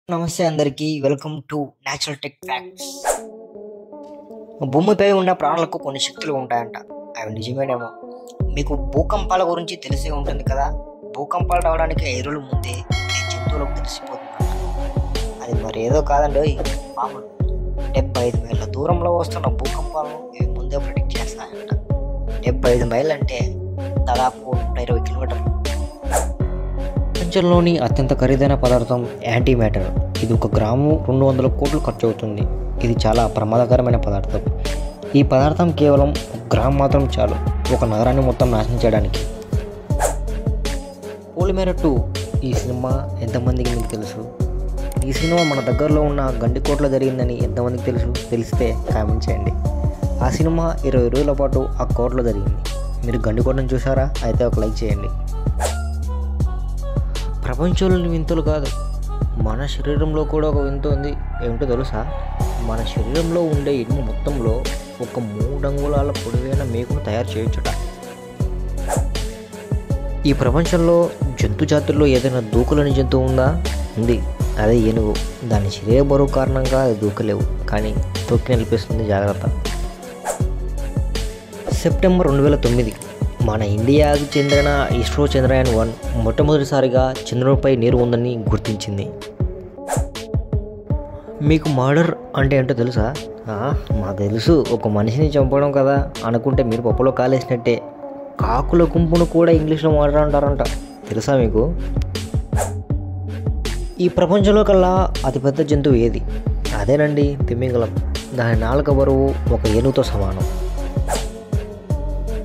నమస్తే అందరికీ, welcome to natural tech facts. భూమిపై ఉన్న ప్రాణులకు కొన్ని శక్తులు ఉంటాయంట. అవి నిజమేనేమో. మీకు భూకంపాల గురించి తెలిసే ఉంటుంది కదా. భూకంపాలు రావడానికి 5 రోజుల ముందే ఈ జంతువులకు తెలిసిపోతుందంట. అది మరి ఏదో కాదండి, మామూలు 75 మైళ్ళ దూరంలో వస్తున్న భూకంపాలను ఇవి ముందే ప్రిడిక్ట్ చేస్తాయంట. 75 మైళ్ళు అంటే దాదాపు 120 కిలోమీటర్లు. ప్రపంచంలోని అత్యంత ఖరీదైన పదార్థం యాంటీ మ్యాటర్. ఇది 1 గ్రాము 200 కోట్లు ఖర్చు అవుతుంది. ఇది చాలా ప్రమాదకరమైన పదార్థం. ఈ పదార్థం కేవలం 1 గ్రామ్ మాత్రం చాలు ఒక నగరాన్ని మొత్తం నాశనం చేయడానికి. పొలిమేర 2 ఈ సినిమా ఎంతమందికి మీకు తెలుసు? ఈ సినిమా మన దగ్గరలో ఉన్న గండికోటలో జరిగిందని ఎంతమందికి తెలుసు? తెలిస్తే కామెంట్ చేయండి. ఆ సినిమా 20 రోజుల పాటు ఆ కోటలో జరిగింది. మీరు గండికోటను చూసారా? అయితే ఒక లైక్ చేయండి. ప్రపంచంలోని వింతలు కాదు, మన శరీరంలో కూడా ఒక వింత ఉంది. ఏమిటో తెలుసా? మన శరీరంలో ఉండే ఇనుము మొత్తంలో ఒక 3 అంగుళాల పొడవైన మేకును తయారు చేయొచ్చుట. ఈ ప్రపంచంలో జంతు జాతుల్లో ఏదైనా దూకలేని జంతువు ఉందా? ఉంది. అదే ఏనుగు. దాని శరీర బరువు కారణంగా అది దూకలేవు, కానీ తొక్కి నిలిపిస్తుంది. జాగ్రత్త. సెప్టెంబర్ 2009 మన ఇండియాకు చెందిన ఇస్రో చంద్రయాన్ 1 మొట్టమొదటిసారిగా చంద్రునిపై నీరు ఉందని గుర్తించింది. మీకు మర్డర్ అంటే ఏంటో తెలుసా? మాకు తెలుసు, ఒక మనిషిని చంపడం కదా అనుకుంటే మీరు పప్పులో కాలేసినట్టే. కాకుల గుంపును కూడా ఇంగ్లీష్లో మర్డర్ అంటారంట. తెలుసా మీకు? ఈ ప్రపంచంలో కల్లా అతిపెద్ద జంతువు ఏది? అదేనండి, తిమింగలం. దాని నాలుక బరువు ఒక ఏనుగుతో సమానం.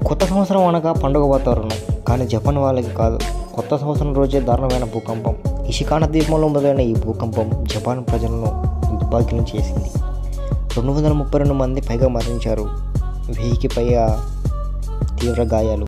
కొత్త సంవత్సరం అనగా పండుగ వాతావరణం, కానీ జపాన్ వాళ్ళకి కాదు. కొత్త సంవత్సరం రోజే దారుణమైన భూకంపం. ఇషికానా ద్వీపంలో మొదలైన ఈ భూకంపం జపాన్ ప్రజలను దుర్భాగ్యం చేసింది. 232 మంది పైగా మరణించారు. 1000కి పైగా తీవ్ర గాయాలు.